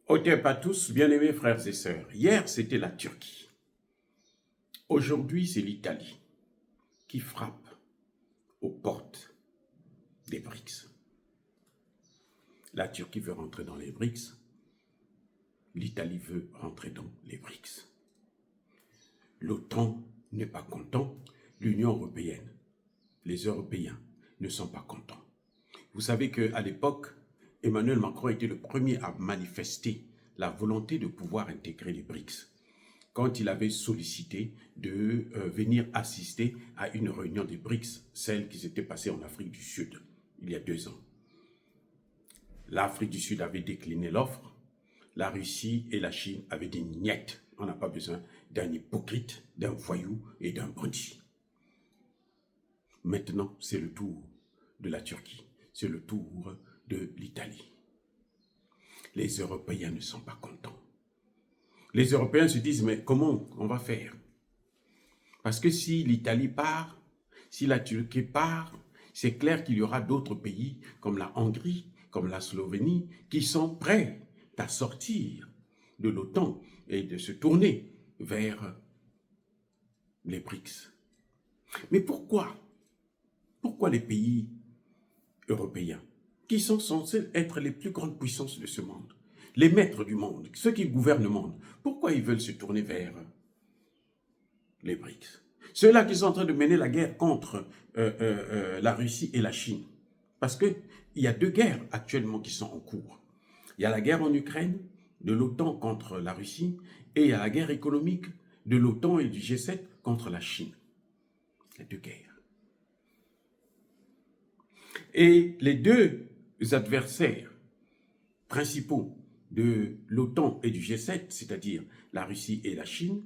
Otep à tous, bien-aimés frères et sœurs. Hier, c'était la Turquie. Aujourd'hui, c'est l'Italie qui frappe aux portes des BRICS. La Turquie veut rentrer dans les BRICS. L'Italie veut rentrer dans les BRICS. L'OTAN n'est pas content. L'Union européenne, les Européens ne sont pas contents. Vous savez qu'à l'époque, Emmanuel Macron était le premier à manifester la volonté de pouvoir intégrer les BRICS, quand il avait sollicité de venir assister à une réunion des BRICS, celle qui s'était passée en Afrique du Sud, il y a 2 ans. L'Afrique du Sud avait décliné l'offre, la Russie et la Chine avaient dit niet, on n'a pas besoin d'un hypocrite, d'un voyou et d'un bandit. Maintenant, c'est le tour de la Turquie, c'est le tour de l'Italie. Les Européens ne sont pas contents. Les Européens se disent, mais comment on va faire? Parce que si l'Italie part, si la Turquie part, c'est clair qu'il y aura d'autres pays comme la Hongrie, comme la Slovénie, qui sont prêts à sortir de l'OTAN et de se tourner vers les BRICS. Mais pourquoi? Pourquoi les pays européens, qui sont censés être les plus grandes puissances de ce monde, les maîtres du monde, ceux qui gouvernent le monde, pourquoi ils veulent se tourner vers les BRICS? Ceux-là qui sont en train de mener la guerre contre la Russie et la Chine. Parce qu'il y a 2 guerres actuellement qui sont en cours. Il y a la guerre en Ukraine, de l'OTAN contre la Russie, et il y a la guerre économique de l'OTAN et du G7 contre la Chine. Il y a 2 guerres. Et les 2 adversaires principaux de l'OTAN et du G7, c'est-à-dire la Russie et la Chine,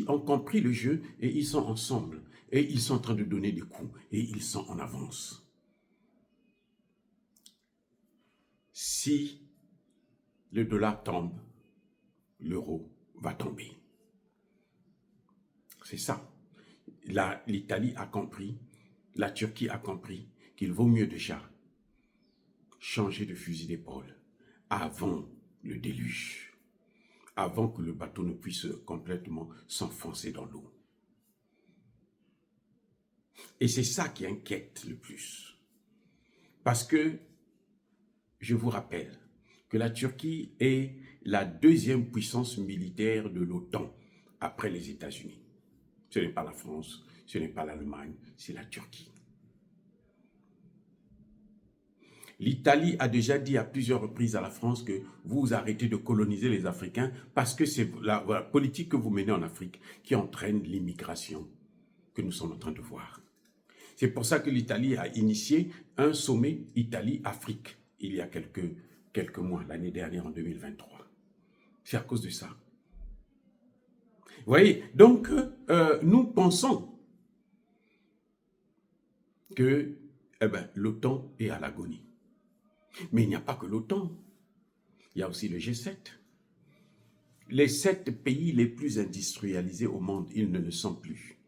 ont compris le jeu et ils sont ensemble. Et ils sont en train de donner des coups et ils sont en avance. Si le dollar tombe, l'euro va tomber. C'est ça. L'Italie a compris, la Turquie a compris qu'il vaut mieux déjà changer de fusil d'épaule avant le déluge, avant que le bateau ne puisse complètement s'enfoncer dans l'eau. Et c'est ça qui inquiète le plus. Parce que, je vous rappelle, que la Turquie est la 2e puissance militaire de l'OTAN, après les États-Unis. Ce n'est pas la France, ce n'est pas l'Allemagne, c'est la Turquie. L'Italie a déjà dit à plusieurs reprises à la France que vous arrêtez de coloniser les Africains parce que c'est la politique que vous menez en Afrique qui entraîne l'immigration que nous sommes en train de voir. C'est pour ça que l'Italie a initié un sommet Italie-Afrique il y a quelques mois, l'année dernière en 2023. C'est à cause de ça. Vous voyez, donc nous pensons que l'OTAN est à l'agonie. Mais il n'y a pas que l'OTAN, il y a aussi le G7. Les 7 pays les plus industrialisés au monde, ils ne le sont plus.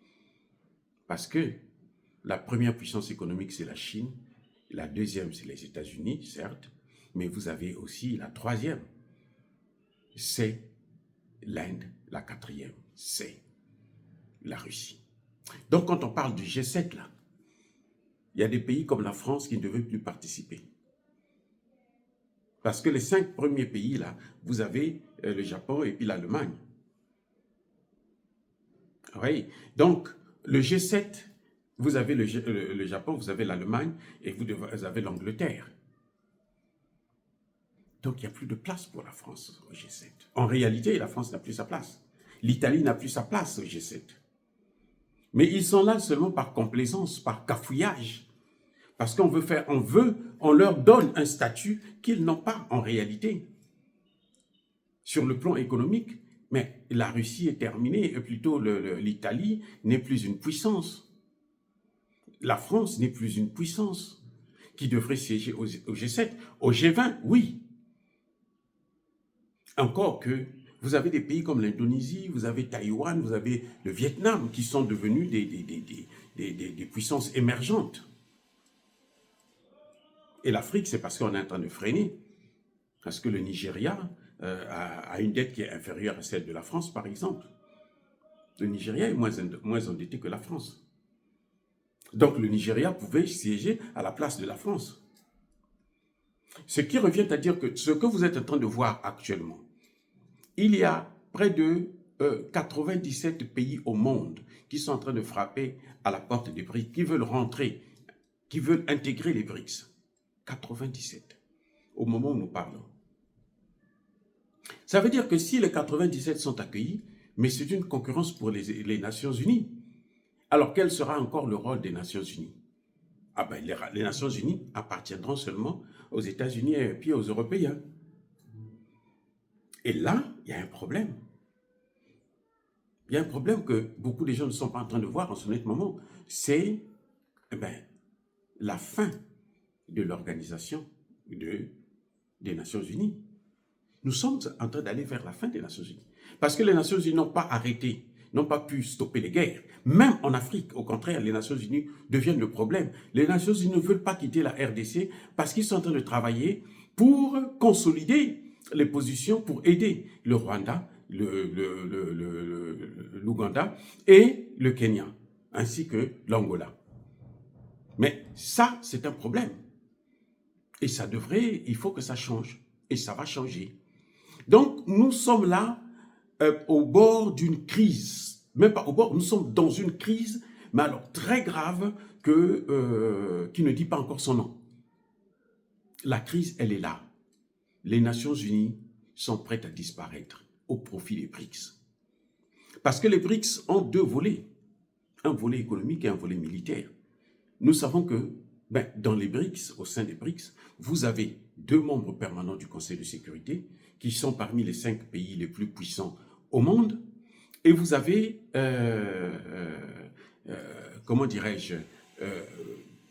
Parce que la première puissance économique, c'est la Chine, la 2e, c'est les États-Unis, certes, mais vous avez aussi la 3e, c'est l'Inde, la 4e, c'est la Russie. Donc quand on parle du G7, là, il y a des pays comme la France qui ne veulent plus participer. Parce que les 5 premiers pays, là, vous avez le Japon et puis l'Allemagne. Oui. Donc, le G7, vous avez le Japon, vous avez l'Allemagne et vous avez l'Angleterre. Donc, il n'y a plus de place pour la France au G7. En réalité, la France n'a plus sa place. L'Italie n'a plus sa place au G7. Mais ils sont là seulement par complaisance, par cafouillage. Parce on leur donne un statut qu'ils n'ont pas en réalité. Sur le plan économique, mais la Russie est terminée, et plutôt l'Italie n'est plus une puissance. La France n'est plus une puissance qui devrait siéger au G7. Au G20, oui. Encore que vous avez des pays comme l'Indonésie, vous avez Taïwan, vous avez le Vietnam qui sont devenus des puissances émergentes. Et l'Afrique, c'est parce qu'on est en train de freiner. Parce que le Nigeria a une dette qui est inférieure à celle de la France, par exemple. Le Nigeria est moins endetté que la France. Donc le Nigeria pouvait siéger à la place de la France. Ce qui revient à dire que ce que vous êtes en train de voir actuellement, il y a près de 97 pays au monde qui sont en train de frapper à la porte des BRICS, qui veulent rentrer, qui veulent intégrer les BRICS. 97, au moment où nous parlons. Ça veut dire que si les 97 sont accueillis, mais c'est une concurrence pour les Nations Unies. Alors quel sera encore le rôle des Nations Unies? Ah ben, les Nations Unies appartiendront seulement aux États-Unis et puis aux Européens. Et là, il y a un problème. Il y a un problème que beaucoup de gens ne sont pas en train de voir en ce moment. C'est la fin de l'organisation des Nations Unies. Nous sommes en train d'aller vers la fin des Nations Unies. Parce que les Nations Unies n'ont pas arrêté, n'ont pas pu stopper les guerres. Même en Afrique, au contraire, les Nations Unies deviennent le problème. Les Nations Unies ne veulent pas quitter la RDC parce qu'ils sont en train de travailler pour consolider les positions, pour aider le Rwanda, l'Ouganda et le Kenya, ainsi que l'Angola. Mais ça, c'est un problème. Et ça devrait, il faut que ça change. Et ça va changer. Donc, nous sommes là au bord d'une crise. Même pas au bord, nous sommes dans une crise, mais alors très grave, qui ne dit pas encore son nom. La crise, elle est là. Les Nations Unies sont prêtes à disparaître au profit des BRICS. Parce que les BRICS ont deux volets. Un volet économique et un volet militaire. Nous savons que dans les BRICS, au sein des BRICS, vous avez 2 membres permanents du Conseil de sécurité qui sont parmi les 5 pays les plus puissants au monde. Et vous avez, comment dirais-je,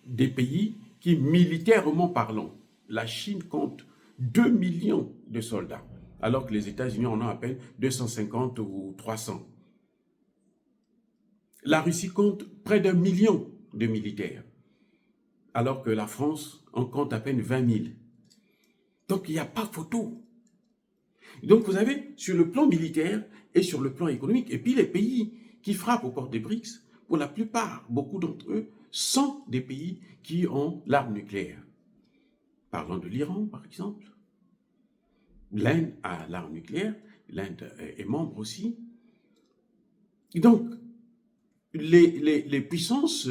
des pays qui, militairement parlant, la Chine compte 2 millions de soldats, alors que les États-Unis en ont à peine 250 ou 300. La Russie compte près d'1 million de militaires, alors que la France en compte à peine 20 000. Donc, il n'y a pas photo. Donc, vous avez sur le plan militaire et sur le plan économique, et puis les pays qui frappent aux portes des BRICS, pour la plupart, beaucoup d'entre eux, sont des pays qui ont l'arme nucléaire. Parlons de l'Iran, par exemple. L'Inde a l'arme nucléaire, l'Inde est membre aussi. Et donc, les puissances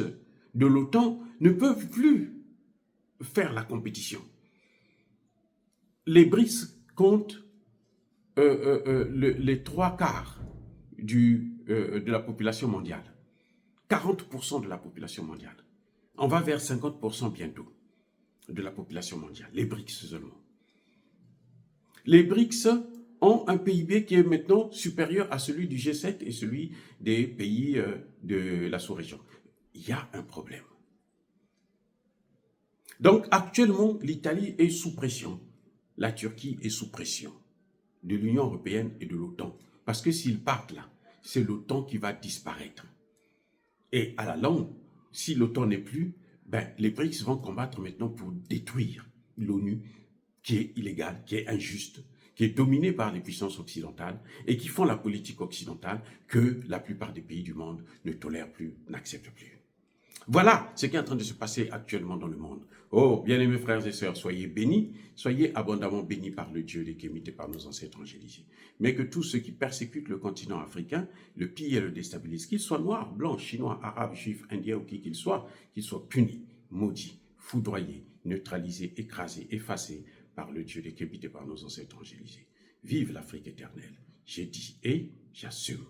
de l'OTAN ne peuvent plus faire la compétition. Les BRICS comptent les 3/4 de la population mondiale. 40% de la population mondiale. On va vers 50% bientôt de la population mondiale. Les BRICS seulement. Les BRICS ont un PIB qui est maintenant supérieur à celui du G7 et celui des pays de la sous-région. Il y a un problème. Donc actuellement, l'Italie est sous pression. La Turquie est sous pression de l'Union européenne et de l'OTAN. Parce que s'ils partent là, c'est l'OTAN qui va disparaître. Et à la longue, si l'OTAN n'est plus, les BRICS vont combattre maintenant pour détruire l'ONU, qui est illégale, qui est injuste, qui est dominée par les puissances occidentales et qui font la politique occidentale que la plupart des pays du monde ne tolèrent plus, n'acceptent plus. Voilà ce qui est en train de se passer actuellement dans le monde. Oh, bien-aimés frères et sœurs, soyez bénis, soyez abondamment bénis par le Dieu des Kémites et par nos ancêtres angélisés. Mais que tous ceux qui persécutent le continent africain, le pillent et le déstabilisent, qu'ils soient noirs, blancs, chinois, arabes, juifs, indiens ou qui qu'ils soient punis, maudits, foudroyés, neutralisés, écrasés, effacés par le Dieu des Kémites et par nos ancêtres angélisés. Vive l'Afrique éternelle. J'ai dit et j'assume.